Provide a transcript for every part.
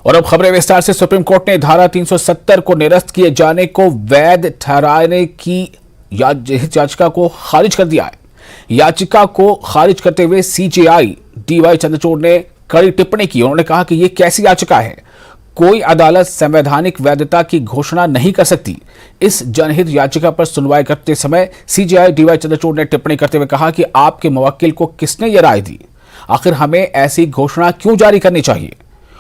और अब खबरें विस्तार से। सुप्रीम कोर्ट ने धारा 370 को निरस्त किए जाने को वैध ठहराने की याचिका को खारिज कर दिया है। याचिका को खारिज करते हुए सीजेआई डीवाई चंद्रचूड़ ने कड़ी टिप्पणी की। उन्होंने कहा कि यह कैसी याचिका है, कोई अदालत संवैधानिक वैधता की घोषणा नहीं कर सकती। इस जनहित याचिका पर सुनवाई करते समय सीजेआई डीवाई चंद्रचूड़ ने टिप्पणी करते हुए कहा कि आपके मुवक्किल को किसने यह राय दी, आखिर हमें ऐसी घोषणा क्यों जारी करनी चाहिए।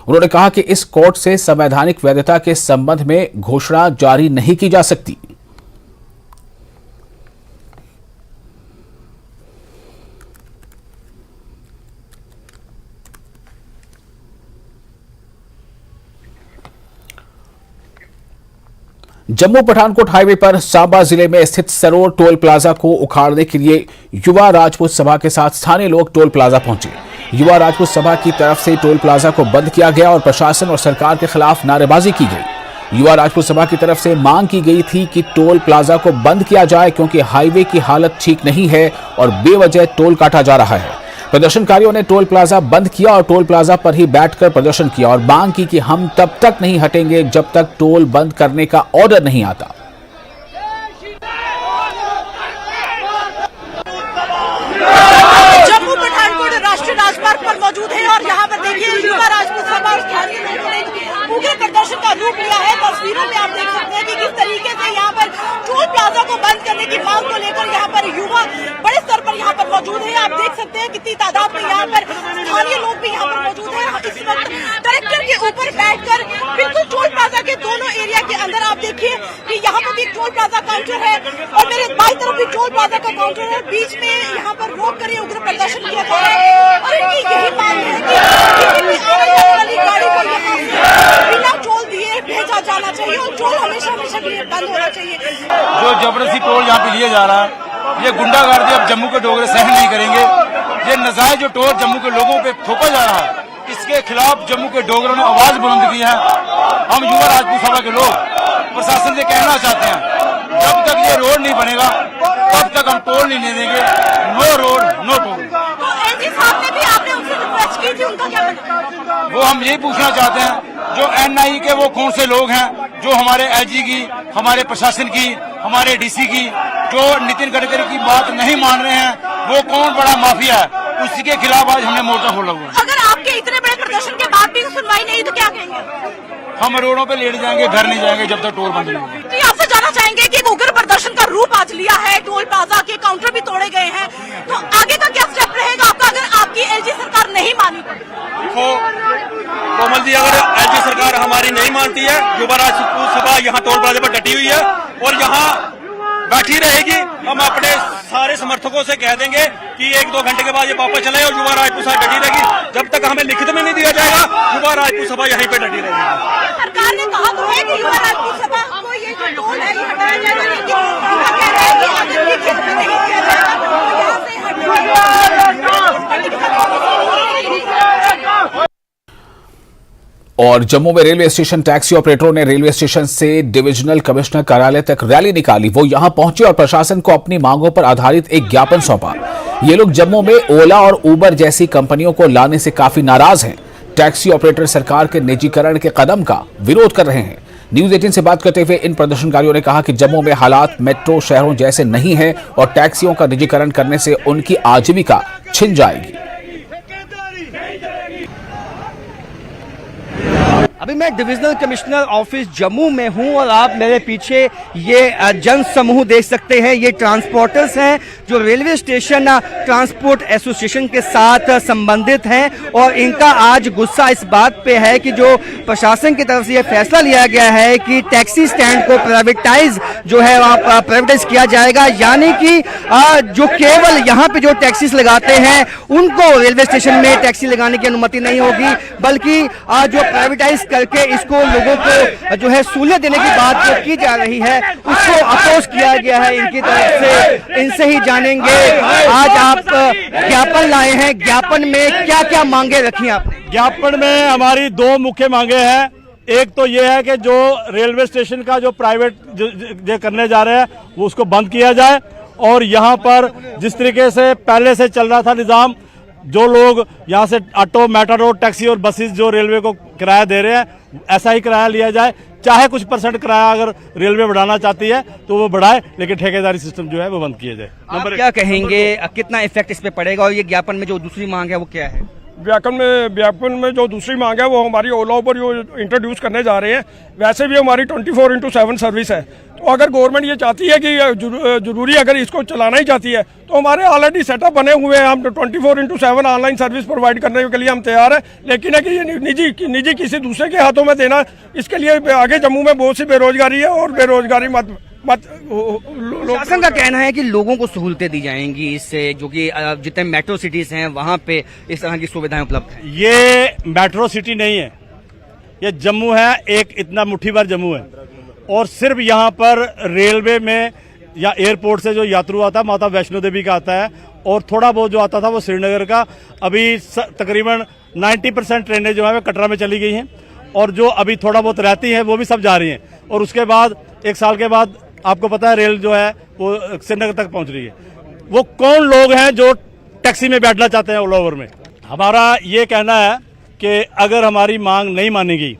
उन्होंने कहा कि इस कोर्ट से संवैधानिक वैधता के संबंध में घोषणा जारी नहीं की जा सकती। जम्मू पठानकोट हाईवे पर सांबा जिले में स्थित सरोवर टोल प्लाजा को उखाड़ने के लिए युवा राजपूत सभा के साथ स्थानीय लोग टोल प्लाजा पहुंचे। युवा राजपूत सभा की तरफ से टोल प्लाजा को बंद किया गया और प्रशासन और सरकार के खिलाफ नारेबाजी की गई। युवा राजपूत सभा की तरफ से मांग की गई थी कि टोल प्लाजा को बंद किया जाए क्योंकि हाईवे की हालत ठीक नहीं है और बेवजह टोल काटा जा रहा है। प्रदर्शनकारियों ने टोल प्लाजा बंद किया और टोल प्लाजा पर ही बैठकर प्रदर्शन किया और मांग की कि हम तब तक नहीं हटेंगे जब तक टोल बंद करने का ऑर्डर नहीं आता। जम्मू पठानकोट राष्ट्रीय राजमार्ग पर मौजूद है और यहाँ पर देखिए युवा राजपूत सभा और स्थानीय लोगों ने उग्र प्रदर्शन का रूप लिया है। तस्वीरों में आप देख सकते हैं कि किस तरीके से यहाँ पर टोल प्लाजा को बंद करने की मांग को लेकर यहाँ पर युवा बड़े स्तर पर यहाँ पर मौजूद है। आप देख सकते हैं कितनी तादाद में यहाँ पर स्थानीय लोग भी यहाँ पर मौजूद है। इस वक्त कलेक्टर के ऊपर बैठकर बिल्कुल टोल प्लाजा के दोनों एरिया के अंदर आप देखिए कि यहाँ पर भी टोल प्लाजा काउंटर है और मेरे बाईं तरफ भी टोल प्लाजा का काउंटर है। बीच में यहाँ पर रोक कर उग्र प्रदर्शन किया जा रहा है और इनकी यही मांग है कि आने जाने वाली गाड़ी को यहाँ से बिना टोल दिए भेजा जाना चाहिए और टोल हमेशा हमेशा के लिए बंद होना चाहिए। जो जबरदस्ती टोल यहाँ पे लिया जा रहा है, ये गुंडागर्दी अब जम्मू के डोगरे सहन नहीं करेंगे। ये नजायज जो टोल जम्मू के लोगों पे थोपा जा रहा है, इसके खिलाफ जम्मू के डोगरों ने आवाज बुलंद की है। हम युवा राजपूत सभा के लोग प्रशासन से कहना चाहते हैं, जब तक ये रोड नहीं बनेगा तब तक हम टोल नहीं देंगे। No road no toll. वो हम यही पूछना चाहते हैं, जो एनआई के वो कौन से लोग हैं जो हमारे एजी की, हमारे प्रशासन की, हमारे डीसी की, जो नितिन गडकरी की बात नहीं मान रहे हैं, वो कौन बड़ा माफिया है, उसी के खिलाफ आज हमने मोर्चा खोला हुआ है। अगर आपके इतने बड़े प्रदर्शन के बाद भी सुनवाई नहीं तो क्या कहेंगे? हम रोडों पे लेट जाएंगे, घर नहीं जाएंगे जब तक टोल बंद नहीं होगा। तो आपसे जानना चाहेंगे कि उग्र प्रदर्शन का रूप आज लिया है, टोल प्लाजा के काउंटर भी तोड़े गए हैं, तो आगे का क्या स्टेप रहेगा आपका अगर आपकी एलजी सरकार नहीं मानी? देखो कोमल जी, अगर एलजी सरकार हमारी नहीं मानती है, युवा राजपूत सभा यहाँ टोल प्लाजा पर डटी हुई है और यहाँ बैठी रहेगी। हम अपने सारे समर्थकों से कह देंगे कि 1-2 घंटे के बाद ये वापस चले और युवा राजपूत सभा डटी रहेगी। जब तक हमें लिखित में नहीं दिया जाएगा, युवा राजपूत सभा यहीं पे डटी रहेगी। सरकार ने कहा तो है कि युवा राजपूत सभा को ये जो टोल है ये हटाया जाएगा, लेकिन युवा कह रहे हैं कि अगर लिखित में नहीं दिया जाएगा तो यहाँ से और जम्मू में रेलवे स्टेशन टैक्सी ऑपरेटरों ने रेलवे स्टेशन से डिविजनल कमिश्नर कार्यालय तक रैली निकाली। वो यहां पहुंचे और प्रशासन को अपनी मांगों पर आधारित एक ज्ञापन सौंपा। ये लोग जम्मू में ओला और उबर जैसी कंपनियों को लाने से काफी नाराज हैं। टैक्सी ऑपरेटर सरकार के निजीकरण के कदम का विरोध कर रहे हैं। न्यूज 18 से बात करते हुए इन प्रदर्शनकारियों ने कहा कि जम्मू में हालात मेट्रो शहरों जैसे नहीं है और टैक्सियों का निजीकरण करने से उनकी आजीविका छिन जाएगी। अभी मैं डिविजनल कमिश्नर ऑफिस जम्मू में हूं और आप मेरे पीछे ये जन समूह देख सकते हैं। ये ट्रांसपोर्टर्स हैं जो रेलवे स्टेशन ट्रांसपोर्ट एसोसिएशन के साथ संबंधित हैं और इनका आज गुस्सा इस बात पे है कि जो प्रशासन की तरफ से ये फैसला लिया गया है कि टैक्सी स्टैंड को प्राइवेटाइज जो है प्राइवेटाइज किया जाएगा, यानी कि जो केवल यहाँ पे जो टैक्सीज लगाते हैं उनको रेलवे स्टेशन में टैक्सी लगाने की अनुमति नहीं होगी, बल्कि जो प्राइवेटाइज करके इसको लोगों को जो है सहूलियत देने की बात जो की जा रही है उसको अपोज किया गया है इनकी तरफ से। इनसे ही जानेंगे, आज आप ज्ञापन लाए हैं, ज्ञापन में क्या क्या मांगे रखी आपने? ज्ञापन में हमारी 2 मुख्य मांगे हैं। एक तो ये है कि जो रेलवे स्टेशन का जो प्राइवेट जो करने जा रहे हैं वो उसको बंद किया जाए और यहाँ पर जिस तरीके से पहले से चल रहा था निज़ाम, जो लोग यहाँ से ऑटो, मेटाडोर, टैक्सी और बसेस जो रेलवे को किराया दे रहे हैं, ऐसा ही किराया लिया जाए। चाहे कुछ परसेंट किराया अगर रेलवे बढ़ाना चाहती है तो वो बढ़ाए, लेकिन ठेकेदारी सिस्टम जो है वो बंद किया जाए। आप क्या कहेंगे, कितना इफेक्ट इस पे पड़ेगा, और ये ज्ञापन में जो दूसरी मांग है वो क्या है? व्यापन में जो दूसरी मांग है वो हमारी ओला ऊबर जो इंट्रोड्यूस करने जा रहे हैं, वैसे भी हमारी 24/7 सर्विस है। तो अगर गवर्नमेंट ये चाहती है कि जरूरी अगर इसको चलाना ही चाहती है तो हमारे ऑलरेडी सेटअप बने हुए हैं, हम 24/7 ऑनलाइन सर्विस प्रोवाइड करने के लिए हम तैयार हैं। लेकिन है कि ये निजी किसी दूसरे के हाथों में देना, इसके लिए आगे जम्मू में बहुत सी बेरोजगारी है और बेरोजगारी शासन का कहना है कि लोगों को सहूलतें दी जाएंगी इससे, जो कि जितने मेट्रो सिटीज हैं वहां पे इस तरह की सुविधाएं उपलब्ध हैं। ये मेट्रो सिटी नहीं है, ये जम्मू है, एक इतना मुट्ठी भर जम्मू है। और सिर्फ यहाँ पर रेलवे में या एयरपोर्ट से जो यात्रु आता है माता वैष्णो देवी का आता है, और थोड़ा बहुत जो आता था वो श्रीनगर का। अभी तकरीबन 90% ट्रेनें जो है वो कटरा में चली गई हैं, और जो अभी थोड़ा बहुत रहती हैं वो भी सब जा रही हैं। और उसके बाद 1 साल के बाद आपको पता है रेल जो है वो श्रीनगर तक पहुंच रही है। वो कौन लोग हैं जो टैक्सी में बैठना चाहते हैं ओला ओवर में? हमारा ये कहना है कि अगर हमारी मांग नहीं मानी गई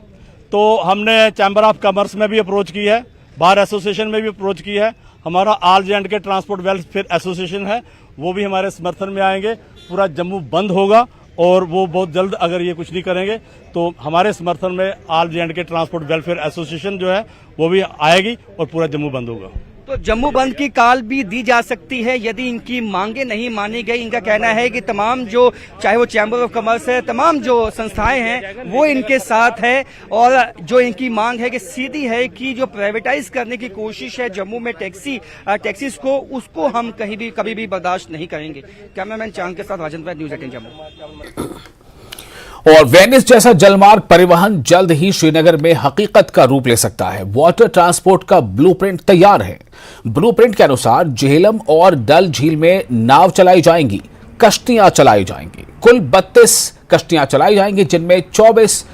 तो हमने चैम्बर ऑफ कॉमर्स में भी अप्रोच की है, बार एसोसिएशन में भी अप्रोच की है, हमारा ऑल जे&के ट्रांसपोर्ट वेलफेयर एसोसिएशन है, वो भी हमारे समर्थन में आएंगे। पूरा जम्मू बंद होगा, और वो बहुत जल्द अगर ये कुछ नहीं करेंगे तो हमारे समर्थन में ऑल जे&के ट्रांसपोर्ट वेलफेयर एसोसिएशन जो है वो भी आएगी और पूरा जम्मू बंद होगा। तो जम्मू बंद की काल भी दी जा सकती है यदि इनकी मांगे नहीं मानी गई। इनका कहना है कि तमाम जो, चाहे वो चैम्बर ऑफ कॉमर्स है, तमाम जो संस्थाएं हैं वो इनके साथ है, और जो इनकी मांग है कि सीधी है कि जो प्राइवेटाइज करने की कोशिश है जम्मू में टैक्सीज को, उसको हम कभी भी बर्दाश्त नहीं करेंगे। कैमरामैन चांद के साथ राजेंद्र, न्यूज़ 18 जम्मू। और वेनिस जैसा जलमार्ग परिवहन जल्द ही श्रीनगर में हकीकत का रूप ले सकता है। वाटर ट्रांसपोर्ट का ब्लूप्रिंट तैयार है। ब्लूप्रिंट के अनुसार झेलम और डल झील में नाव चलाई जाएंगी, कश्तियां चलाई जाएंगी। कुल 32 कश्तियां चलाई जाएंगी, जिनमें 24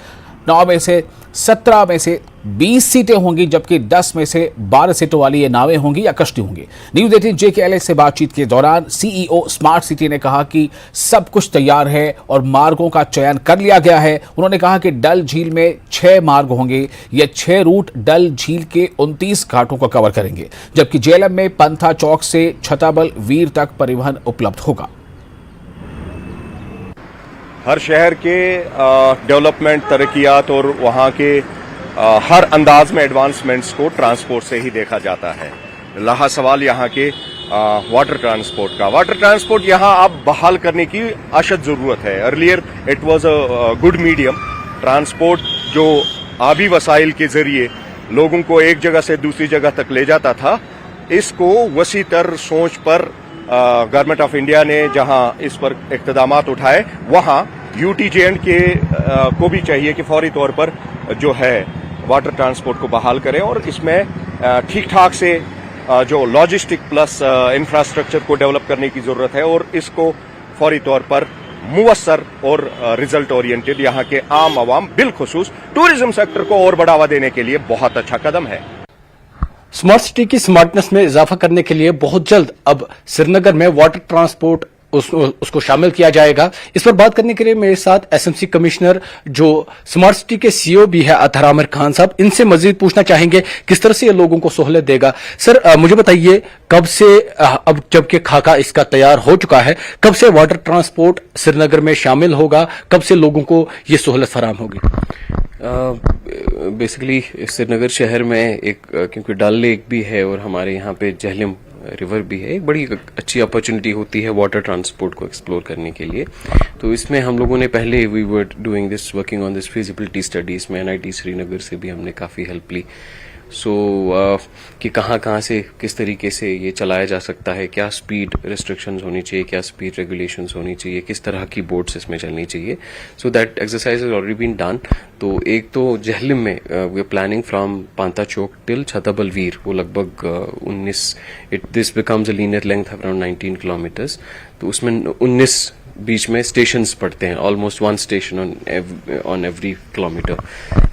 नाव में से 17 में से 20 सीटें होंगी, जबकि 10 में से 12 सीटों वाली ये नावें होंगी या कश्ती होंगी। न्यूज़ 18 JKLA से बातचीत के दौरान CEO स्मार्ट सिटी ने कहा कि सब कुछ तैयार है और मार्गों का चयन कर लिया गया है। उन्होंने कहा कि डल झील में 6 मार्ग होंगे। ये 6 रूट डल झील के 29 घाटों को कवर करेंगे, जबकि झेलम में पंथा चौक से छताबल वीर तक परिवहन उपलब्ध होगा। हर शहर के डेवलपमेंट, तरक्कियात और वहाँ के हर अंदाज में एडवांसमेंट्स को ट्रांसपोर्ट से ही देखा जाता है। रहा सवाल यहाँ के वाटर ट्रांसपोर्ट का। वाटर ट्रांसपोर्ट यहाँ अब बहाल करने की अशद ज़रूरत है। Earlier it was a good medium transport, जो आबी वसाइल के जरिए लोगों को एक जगह से दूसरी जगह तक ले जाता था। इसको वसी तर सोच पर गवर्नमेंट ऑफ इंडिया ने जहां इस पर इक़्तिदामात उठाए, वहां UT&K को भी चाहिए कि फौरी तौर पर जो है वाटर ट्रांसपोर्ट को बहाल करें, और इसमें ठीक ठाक से जो लॉजिस्टिक प्लस इंफ्रास्ट्रक्चर को डेवलप करने की जरूरत है, और इसको फौरी तौर पर मुवस्सर और रिजल्ट ओरिएंटेड यहाँ के आम आवाम, बिलखुसूस टूरिज्म सेक्टर को और बढ़ावा देने के लिए बहुत अच्छा कदम है। स्मार्ट सिटी की स्मार्टनेस में इजाफा करने के लिए बहुत जल्द अब श्रीनगर में वाटर ट्रांसपोर्ट उसको शामिल किया जाएगा। इस पर बात करने के लिए मेरे साथ SMC कमिश्नर जो स्मार्ट सिटी के CEO भी है अतहर आमिर खान साहब, इनसे मजीद पूछना चाहेंगे किस तरह से ये लोगों को सहूलियत देगा। सर मुझे बताइए, कब से, अब जबकि खाका इसका तैयार हो चुका है, कब से वाटर ट्रांसपोर्ट श्रीनगर में शामिल होगा, कब से लोगों को ये सहूलत फराहम होगी? बेसिकली श्रीनगर शहर में एक, क्योंकि डल लेक भी है और हमारे यहाँ पे झेलम रिवर भी है, एक बड़ी अच्छी अपॉर्चुनिटी होती है वाटर ट्रांसपोर्ट को एक्सप्लोर करने के लिए। तो इसमें हम लोगों ने पहले we were doing this, working on this feasibility studies में NIT श्रीनगर से भी हमने काफ़ी हेल्प ली। कि कहाँ से किस तरीके से ये चलाया जा सकता है, क्या स्पीड रिस्ट्रिक्शंस होनी चाहिए, क्या स्पीड रेगुलेशंस होनी चाहिए, किस तरह की बोट्स इसमें चलनी चाहिए। So that exercise has already been done. तो एक तो झेलम में we are planning from Panta Chowk till Chattabal weir, वो लगभग 19, this becomes a linear length of around 19 kilometres. तो उसमें 19 बीच में स्टेशंस पड़ते हैं, almost 1 station on every kilometre.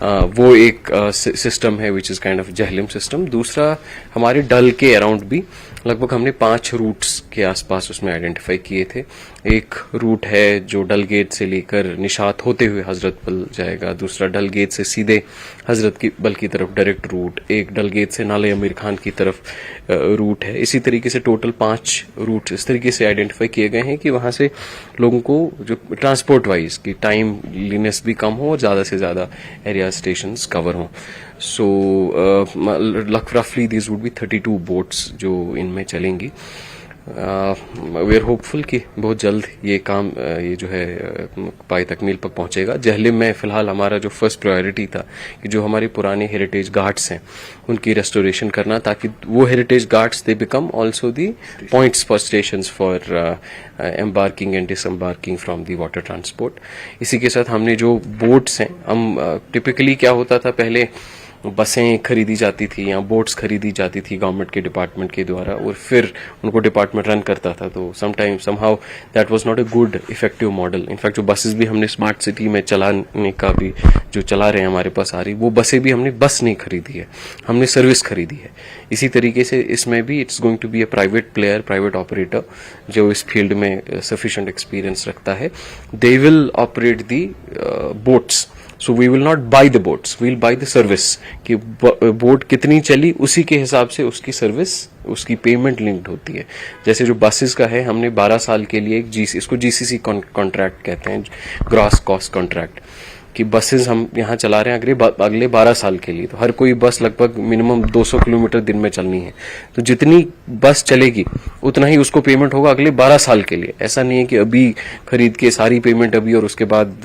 वो एक सिस्टम है which is kind of Jhelum system. दूसरा हमारे डल के अराउंड भी लगभग हमने 5 रूट्स के आसपास उसमें आइडेंटिफाई किए थे। एक रूट है जो डल गेट से लेकर निशात होते हुए हजरत बल जाएगा, दूसरा डल गेट से सीधे हजरत की बल की तरफ डायरेक्ट रूट, एक डल गेट से नाले अमीर खान की तरफ रूट है। इसी तरीके से टोटल 5 रूट इस तरीके से आइडेंटिफाई किए गए हैं कि वहां से लोगों को जो ट्रांसपोर्ट वाइज की टाइम लीनेस भी कम हो और ज्यादा से ज्यादा एरिया स्टेशन कवर हों। सो रफली दीज वुड बी 32 बोट्स जो इनमें चलेंगी। वी आर होपफुल कि बहुत जल्द ये काम ये जो है पाए तकमील पर पहुंचेगा। जहलिम में फिलहाल हमारा जो फर्स्ट प्रायोरिटी था कि जो हमारे पुराने हेरिटेज घाट्स हैं उनकी रेस्टोरेशन करना, ताकि वो heritage ghats they become also the points for stations for embarking and disembarking from the water transport. इसी के साथ हमने जो बोट्स हैं, हम टिपिकली क्या होता था पहले बसें खरीदी जाती थी या बोट्स खरीदी जाती थी गवर्नमेंट के डिपार्टमेंट के द्वारा और फिर उनको डिपार्टमेंट रन करता था, तो somehow that was not a good effective model. In fact जो बसेस भी हमने स्मार्ट सिटी में चलाने का भी जो चला रहे हैं हमारे पास आ रही, वो बसें भी हमने बस नहीं खरीदी है, हमने सर्विस खरीदी है। इसी तरीके से इसमें भी it's going to be a private player, private operator जो इस फील्ड में सफिशिएंट एक्सपीरियंस रखता है। They will operate the boats, so we will not buy the boats, we will buy the service कि बोट कितनी चली उसी के हिसाब से उसकी सर्विस, उसकी पेमेंट लिंक्ड होती है। जैसे जो बसेस का है, हमने 12 साल के लिए एक इसको जीसीसी कॉन्ट्रैक्ट कहते हैं, ग्रॉस कॉस्ट कॉन्ट्रैक्ट, कि बसेस हम यहाँ चला रहे हैं अगले 12 साल के लिए। तो हर कोई बस लगभग मिनिमम 200 किलोमीटर दिन में चलनी है, तो जितनी बस चलेगी उतना ही उसको पेमेंट होगा अगले 12 साल के लिए। ऐसा नहीं है कि अभी खरीद के सारी पेमेंट अभी और उसके बाद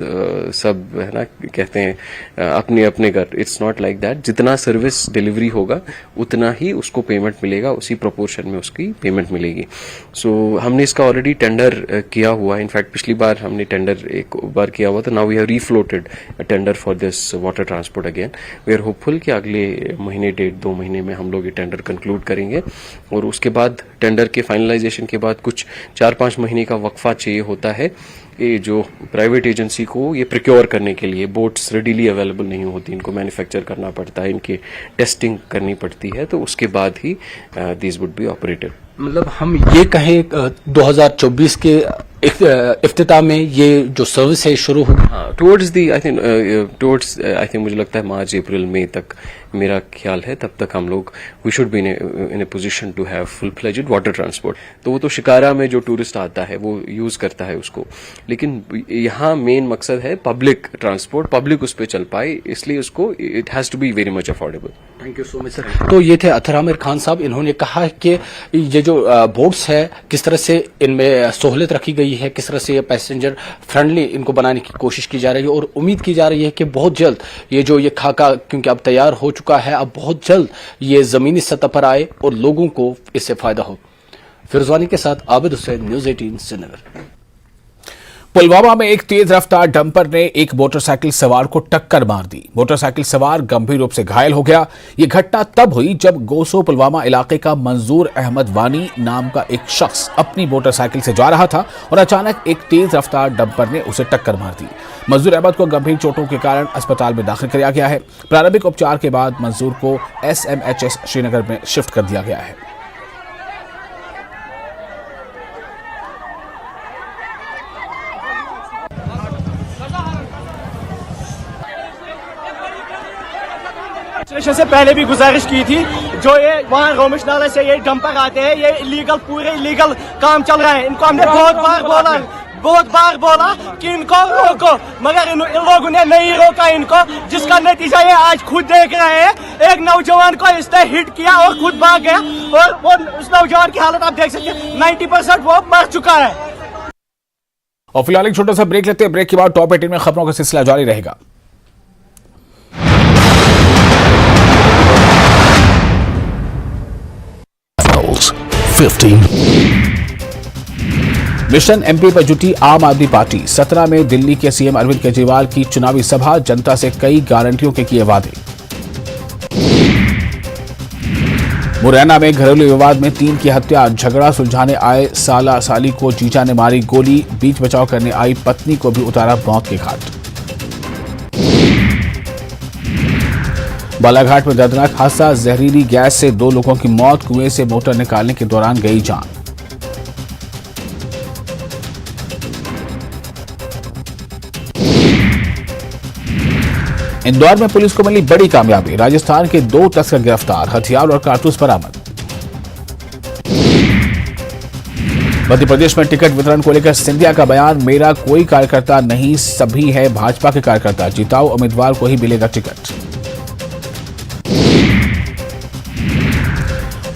सब है ना कहते हैं अपने अपने घर। It's not like that. जितना सर्विस डिलीवरी होगा उतना ही उसको पेमेंट मिलेगा, उसी प्रोपोर्शन में उसकी पेमेंट मिलेगी। सो हमने इसका ऑलरेडी टेंडर किया हुआ है। इनफैक्ट पिछली बार हमने टेंडर एक बार किया हुआ था। Now we have refloated tender for this water transport again. We are hopeful कि अगले महीने 1.5-2 महीने में हम लोग ये टेंडर कंक्लूड करेंगे और उसके बाद टेंडर के फाइनलाइजेशन के बाद कुछ 4-5 महीने का वक्फा चाहिए होता है। ये जो प्राइवेट एजेंसी को ये प्रिक्योर करने के लिए बोट्स रेडीली अवेलेबल नहीं होती, इनको मैन्युफैक्चर करना पड़ता है, इनकी टेस्टिंग करनी पड़ती है, तो उसके बाद ही दिस वुड बी ऑपरेटेड। मतलब हम ये कहें 2024 के इफ्तिताह में ये जो सर्विस है शुरू होगी। हाँ, टुवर्ड्स आई थिंक मुझे लगता है मार्च अप्रैल मई तक मेरा ख्याल है, तब तक हम लोग we should be in a position to have full fledged water transport. तो वो तो शिकारा में जो टूरिस्ट आता है वो यूज करता है उसको, लेकिन यहाँ मेन मकसद है पब्लिक ट्रांसपोर्ट, पब्लिक उस पर चल पाए, इसलिए उसको it has to be very much affordable. Thank you so much sir. तो ये थे अतहर आमिर खान साहब। इन्होंने कहा कि ये जो बोट्स है किस तरह से इनमें सहूलियत रखी गई है, किस तरह से ये पैसेंजर फ्रेंडली इनको बनाने की कोशिश की जा रही है और उम्मीद की जा रही है कि बहुत जल्द ये जो ये खाका क्योंकि अब तैयार हो चुका है, अब बहुत जल्द ये जमीनी सतह पर आए और लोगों को इससे फायदा हो। फिरोजवानी के साथ आबिद हुसैन, न्यूज 18 श्रीनगर। पुलवामा में एक तेज रफ्तार डंपर ने एक मोटरसाइकिल सवार को टक्कर मार दी। मोटरसाइकिल सवार गंभीर रूप से घायल हो गया। यह घटना तब हुई जब गोसो पुलवामा इलाके का मंजूर अहमद वानी नाम का एक शख्स अपनी मोटरसाइकिल से जा रहा था और अचानक एक तेज रफ्तार डंपर ने उसे टक्कर मार दी। मंजूर अहमद को गंभीर चोटों के कारण अस्पताल में दाखिल किया गया है। प्रारंभिक उपचार के बाद मंजूर को SMHS श्रीनगर में शिफ्ट कर दिया गया है। स्टेशन से पहले भी गुजारिश की थी, जो ये वहाँ रोमिश नाला से ये डंपर आते हैं, ये इलीगल, पूरे इलीगल काम चल रहा है। इनको हमने बहुत बार बोला कि इनको रोको, मगर इन लोगों ने नहीं रोका इनको, जिसका नतीजा ये आज खुद देख रहे हैं। एक नौजवान को इसने हिट किया और खुद भाग गया और वो उस नौजवान की हालत आप देख सकते हैं, 90% वो मर चुका है। और फिलहाल एक छोटा सा ब्रेक लेते हैं। ब्रेक के बाद टॉप 18 में खबरों का सिलसिला जारी रहेगा। मिशन एमपी पर जुटी आम आदमी पार्टी। 17 में दिल्ली के सीएम अरविंद केजरीवाल की चुनावी सभा, जनता से कई गारंटियों के किए वादे। मुरैना में घरेलू विवाद में 3 की हत्या, झगड़ा सुलझाने आए साला साली को जीजा ने मारी गोली, बीच बचाव करने आई पत्नी को भी उतारा मौत के घाट। बालाघाट में दर्दनाक हादसा, जहरीली गैस से 2 लोगों की मौत, कुएं से मोटर निकालने के दौरान गई जान। इंदौर में पुलिस को मिली बड़ी कामयाबी, राजस्थान के 2 तस्कर गिरफ्तार, हथियार और कारतूस बरामद। मध्य प्रदेश में टिकट वितरण को लेकर सिंधिया का बयान, मेरा कोई कार्यकर्ता नहीं, सभी है भाजपा के कार्यकर्ता, जिताऊ उम्मीदवार को ही मिलेगा टिकट।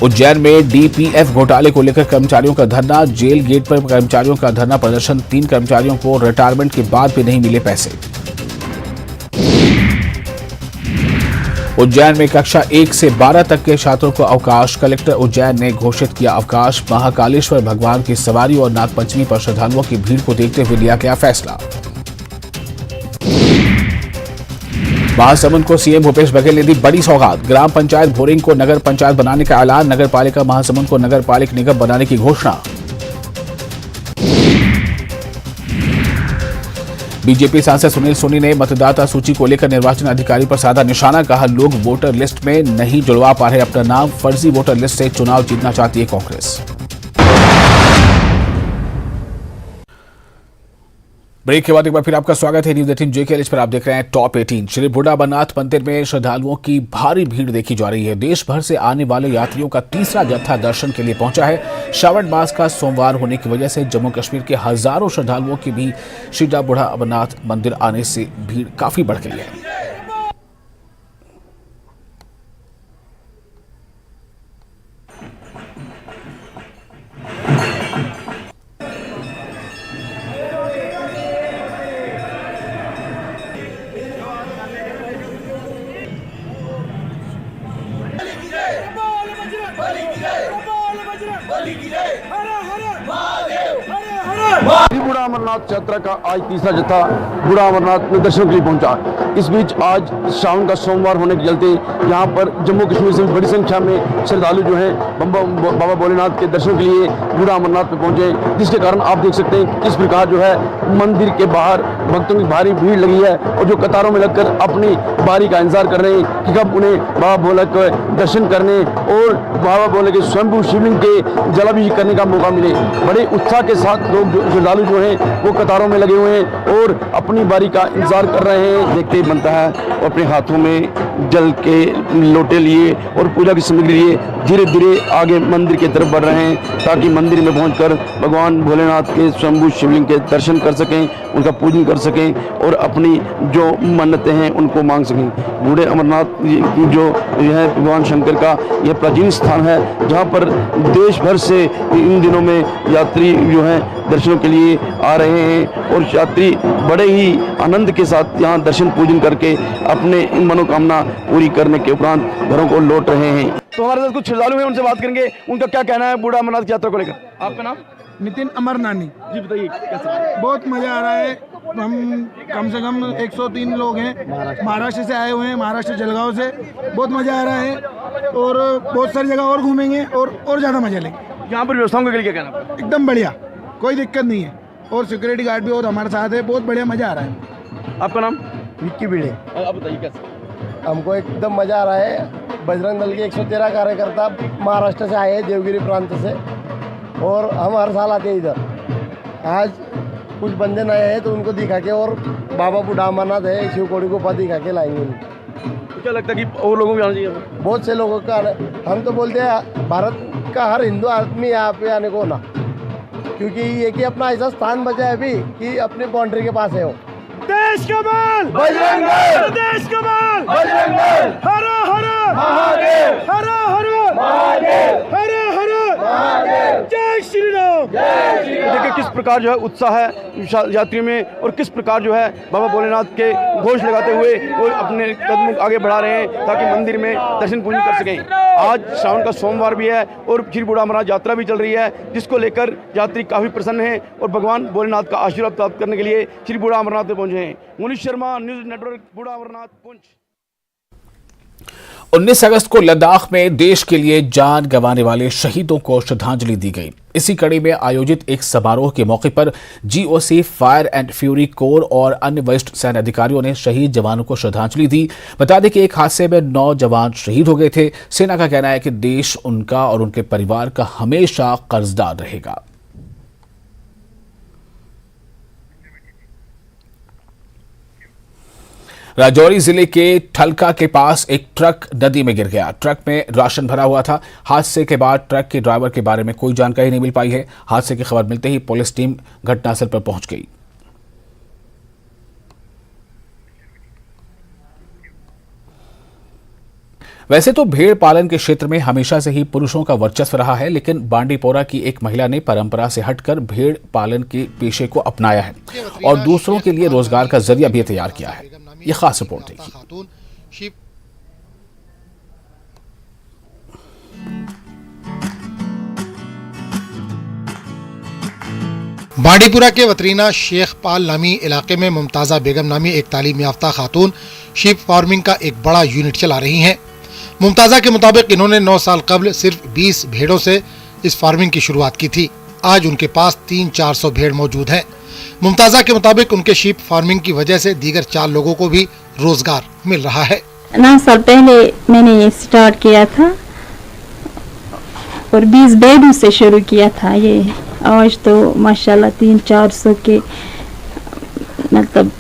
उज्जैन में डीपीएफ घोटाले को लेकर कर्मचारियों का धरना, जेल गेट पर कर्मचारियों का धरना प्रदर्शन, 3 कर्मचारियों को रिटायरमेंट के बाद भी नहीं मिले पैसे। उज्जैन में कक्षा 1 से 12 तक के छात्रों को अवकाश, कलेक्टर उज्जैन ने घोषित किया अवकाश। महाकालेश्वर भगवान की सवारी और नागपंचमी पर श्रद्धालुओं की भीड़ को देखते हुए लिया गया फैसला। महासमुंद को सीएम भूपेश बघेल ने दी बड़ी सौगात, ग्राम पंचायत भोरिंग को नगर पंचायत बनाने का ऐलान, नगर पालिका महासमुंद को नगर पालिक निगम बनाने की घोषणा। बीजेपी सांसद सुनील सोनी ने मतदाता सूची को लेकर निर्वाचन अधिकारी पर साधा निशाना, कहा लोग वोटर लिस्ट में नहीं जुड़वा पा रहे अपना नाम, फर्जी वोटर लिस्ट से चुनाव जीतना चाहती है कांग्रेस। ब्रेक के बाद एक बार फिर आपका स्वागत है न्यूज 18 JKL पर। आप देख रहे हैं टॉप 18। श्री बूढ़ा अमरनाथ मंदिर में श्रद्धालुओं की भारी भीड़ देखी जा रही है। देश भर से आने वाले यात्रियों का तीसरा जत्था दर्शन के लिए पहुंचा है। श्रावण मास का सोमवार होने की वजह से जम्मू कश्मीर के हजारों श्रद्धालुओं की भी श्री बूढ़ा अमरनाथ मंदिर आने से भीड़ काफी बढ़ गई है। बूढ़ा अमरनाथ यात्रा का आज तीसरा जत्था बूढ़ा अमरनाथ में दर्शन के लिए पहुंचा। इस बीच आज श्रावण का सोमवार होने के चलते यहाँ पर जम्मू कश्मीर से बड़ी संख्या में श्रद्धालु जो हैं बाबा भोलेनाथ के दर्शन के लिए बूढ़ा अमरनाथ में पहुंचे, जिसके कारण आप देख सकते हैं किस प्रकार जो है मंदिर के बाहर भक्तों की भारी भीड़ लगी है और जो कतारों में लगकर अपनी बारी का इंतजार कर रहे हैं कि कब उन्हें बाबा भोले के दर्शन करने और बाबा भोले के स्वयंभू शिवलिंग के जलाभिषेक करने का मौका मिले। बड़े उत्साह के साथ लोग श्रद्धालु जो हैं वो कतारों में लगे हुए हैं और अपनी बारी का इंतजार कर रहे हैं। देखते ही बनता है और अपने हाथों में जल के लोटे लिए और पूजा की सामग्री लिए धीरे धीरे आगे मंदिर की तरफ बढ़ रहे हैं, ताकि मंदिर में पहुंचकर भगवान भोलेनाथ के स्वयंभू शिवलिंग के दर्शन कर सकें, उनका पूजन कर सकें और अपनी जो मन्नतें हैं उनको मांग सकें। बूढ़े अमरनाथ जो है भगवान शंकर का यह प्राचीन स्थान है, जहाँ पर देश भर से इन दिनों में यात्री जो हैं दर्शनों के लिए आ रहे हैं और यात्री बड़े ही आनंद के साथ यहाँ दर्शन पूजन करके अपने मनोकामना पूरी करने के उपरांत घरों को लौट रहे हैं। तो हमारे साथ कुछ श्रद्धालु हैं, उनसे बात करेंगे, उनका क्या कहना है बूढ़ा अमरनाथ की यात्रा को लेकर। आपका नाम? नितिन अमरनानी जी, बताइए कैसे? बहुत मज़ा आ रहा है। हम कम से कम 103 लोग हैं, महाराष्ट्र से आए हुए हैं, महाराष्ट्र जलगांव से। बहुत मज़ा आ रहा है और बहुत सारी जगह और घूमेंगे और ज़्यादा मजा लेंगे। यहाँ पर व्यवस्थाओं के लिए क्या कहना? एकदम बढ़िया, कोई दिक्कत नहीं है और सिक्योरिटी गार्ड भी और हमारे साथ है। बहुत बढ़िया मज़ा आ रहा है। आपका नाम? विक्की भिड़े। आप बताइए कैसे? हमको एकदम मज़ा आ रहा है। बजरंग दल के 113 कार्यकर्ता महाराष्ट्र से आए हैं, देवगिरी प्रांत से, और हम हर साल आते हैं इधर। आज कुछ बंदे नए हैं तो उनको दिखा के और बाबा बूढ़ा अमरनाथ है शिवकोड़ी को पद दिखा के लाएंगे उनको। क्या लगता है कि और लोगों को आना चाहिए? बहुत से लोगों का हम तो बोलते हैं भारत का हर हिंदू आदमी यहाँ पे आने को ना, क्योंकि ये कि अपना ऐसा स्थान बचा है अभी कि अपने बाउंड्री के पास है वो। देश का बल बजरंग दल, देश का बल बजरंग दल, हर हर महादेव, हर हर महादेव, हर हर महादेव, जय श्री राम। देखिए किस प्रकार जो है उत्साह है यात्रियों में और किस प्रकार जो है बाबा भोलेनाथ के घोष लगाते हुए वो अपने कदम आगे बढ़ा रहे हैं ताकि मंदिर में दर्शन पूजन कर सकें। आज श्रावण का सोमवार भी है और श्री बूढ़ा अमरनाथ यात्रा भी चल रही है, जिसको लेकर यात्री काफ़ी प्रसन्न हैं और भगवान भोलेनाथ का आशीर्वाद प्राप्त करने के लिए श्री बूढ़ा अमरनाथ में पहुंचे हैं। मुनीश शर्मा, न्यूज नेटवर्क, बूढ़ा अमरनाथ, पुंछ। 19 अगस्त को लद्दाख में देश के लिए जान गंवाने वाले शहीदों को श्रद्धांजलि दी गई। इसी कड़ी में आयोजित एक समारोह के मौके पर GOC, fire and fury core और अन्य वरिष्ठ सैन्य अधिकारियों ने शहीद जवानों को श्रद्धांजलि दी। बता दें कि एक हादसे में 9 जवान शहीद हो गए थे। सेना का कहना है कि देश उनका और उनके परिवार का हमेशा कर्जदार रहेगा। राजौरी जिले के ठलका के पास एक ट्रक नदी में गिर गया। ट्रक में राशन भरा हुआ था। हादसे के बाद ट्रक के ड्राइवर के बारे में कोई जानकारी नहीं मिल पाई है। हादसे की खबर मिलते ही पुलिस टीम घटनास्थल पर पहुंच गई। वैसे तो भेड़ पालन के क्षेत्र में हमेशा से ही पुरुषों का वर्चस्व रहा है, लेकिन बांडीपोरा की एक महिला ने परंपरा से हटकर भेड़ पालन के पेशे को अपनाया है और दूसरों के लिए रोजगार का जरिया भी तैयार किया है। ये खास रिपोर्ट देखिए। बांडीपुरा के वतरीना शेख पाल नामी इलाके में मुमताज़ा बेगम नामी एक तालीम याफ्ता खातून शीप फार्मिंग का एक बड़ा यूनिट चला रही हैं। मुमताज़ा के मुताबिक इन्होंने 9 साल कबल सिर्फ 20 भेड़ों से इस फार्मिंग की शुरुआत की थी। आज उनके पास 300-400 भेड़ मौजूद हैं। मुमताज़ा के मुताबिक उनके शीप फार्मिंग की वजह से दीगर 4 लोगों को भी रोजगार मिल रहा है। 9 साल पहले मैंने ये स्टार्ट किया था और 20 भेड़ों से शुरू किया था। ये आज तो माशाल्लाह 300-400 के मतलब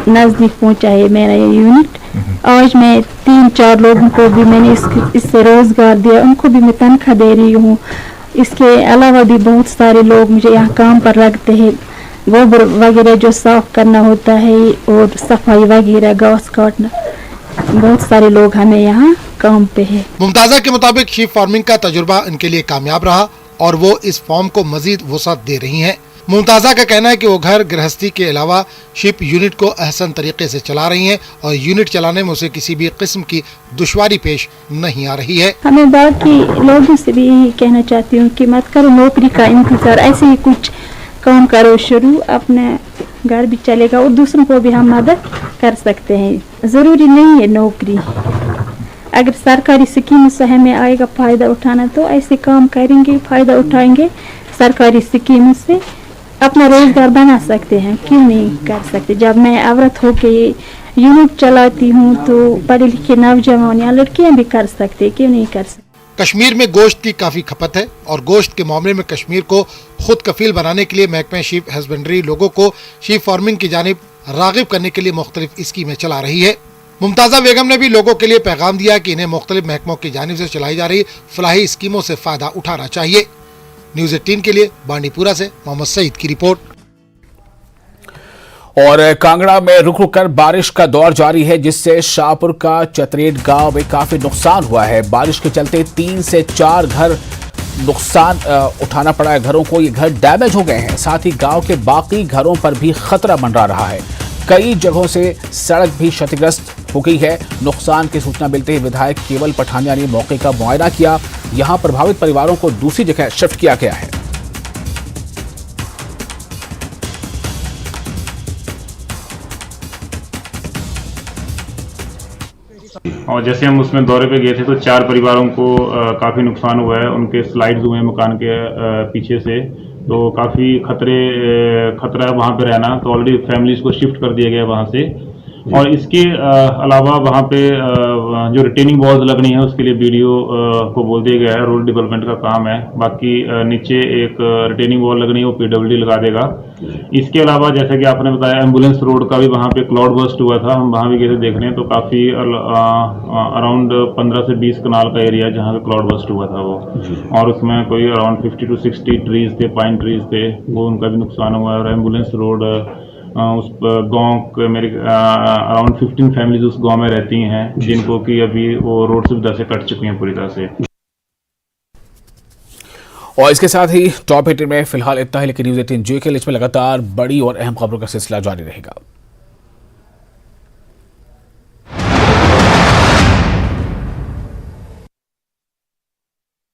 नजदीक पहुंचा है मेरा ये यूनिट। आज मैं 3-4 लोगों को भी मैंने इससे रोजगार दिया, उनको भी मैं तनख्वाह दे रही हूँ। इसके अलावा भी बहुत सारे लोग मुझे यहाँ काम पर रखते हैं। गोबर वगैरह जो साफ करना होता है और सफाई वगैरह, घास काटना, बहुत सारे लोग हमें यहाँ काम पे है। मुमताज़ा के मुताबिक शीप फार्मिंग का तजुर्बा इनके लिए कामयाब रहा और वो इस फॉर्म को मजीद वसअत दे रही हैं। मुमताज़ा का कहना है कि वो घर गृहस्थी के अलावा शीप यूनिट को अहसन तरीके से चला रही हैं और यूनिट चलाने में उसे किसी भी किस्म की दुश्वारी पेश नहीं आ रही है। हमें बाकी लोगों से भी यही कहना चाहती हूँ कि मत करो नौकरी का इंतजार, ऐसे ही कुछ काम करो शुरू, अपना घर भी चलेगा और दूसरों को भी हम मदद कर सकते हैं। ज़रूरी नहीं है नौकरी, अगर सरकारी स्कीम से हमें आएगा फ़ायदा उठाना तो ऐसे काम करेंगे, फ़ायदा उठाएंगे। सरकारी स्कीम से अपना रोजगार बना सकते हैं, क्यों नहीं कर सकते। जब मैं औरत होके यूनिट चलाती हूँ तो पढ़े लिखे नौजवान या लड़कियाँ भी कर सकते, क्यों नहीं कर सकते। कश्मीर में गोश्त की काफी खपत है और गोश्त के मामले में कश्मीर को खुद कफील बनाने के लिए महकमे शीप हस्बेंड्री लोगों को शीप फार्मिंग की जानिब रागिब करने के लिए मुख्तलिफ स्कीमें चला रही है। मुमताज़ा बेगम ने भी लोगों के लिए पैगाम दिया कि इन्हें मुख्तलिफ महकमों की जानिब से चलाई जा रही फलाही स्कीमों से फायदा उठाना चाहिए। न्यूज़ 18 के लिए बांडीपुरा से मोहम्मद सईद की रिपोर्ट। और कांगड़ा में रुक रुक कर बारिश का दौर जारी है, जिससे शाहपुर का चतरेट गांव में काफी नुकसान हुआ है। बारिश के चलते 3 से 4 घर नुकसान उठाना पड़ा है। घरों को ये घर डैमेज हो गए हैं। साथ ही गांव के बाकी घरों पर भी खतरा मंडरा रहा है। कई जगहों से सड़क भी क्षतिग्रस्त हो गई है। नुकसान की सूचना मिलते ही विधायक केवल पठानिया ने मौके का मुआयना किया। यहां प्रभावित परिवारों को दूसरी जगह शिफ्ट किया गया है। और जैसे हम उसमें दौरे पे गए थे तो 4 परिवारों को काफ़ी नुकसान हुआ है। उनके स्लाइड्स हुए हैं मकान के पीछे से, तो काफ़ी खतरा है वहाँ पे रहना। तो ऑलरेडी फैमिलीज को शिफ्ट कर दिया गया वहाँ से। और इसके अलावा वहाँ पे जो रिटेनिंग वॉल्स लगनी है उसके लिए बीडीओ को बोल दिया गया है, रूरल डेवलपमेंट का काम है। बाकी नीचे एक रिटेनिंग वॉल लगनी है, वो पीडब्ल्यूडी लगा देगा। इसके अलावा जैसे कि आपने बताया एम्बुलेंस रोड का भी वहाँ पे क्लाउड बर्स्ट हुआ था, हम वहाँ भी गए थे देखने। तो काफ़ी अराउंड 15 से 20 कनाल का एरिया जहाँ पे क्लाउड बर्स्ट हुआ था वो, और उसमें कोई अराउंड 50 to 60 ट्रीज थे, पाइन ट्रीज थे, वो उनका भी नुकसान हुआ है। और एम्बुलेंस रोड उस गांव के मेरे अराउंड 15 फैमिलीज उस गांव में रहती हैं, जिनको कि अभी वो रोड सुविधा से कट चुकी हैं पूरी तरह से। और इसके साथ ही टॉप 18 में फिलहाल इतना ही, लेकिन न्यूज़ 18 JK लिस्ट में लगातार बड़ी और अहम खबरों का सिलसिला जारी रहेगा।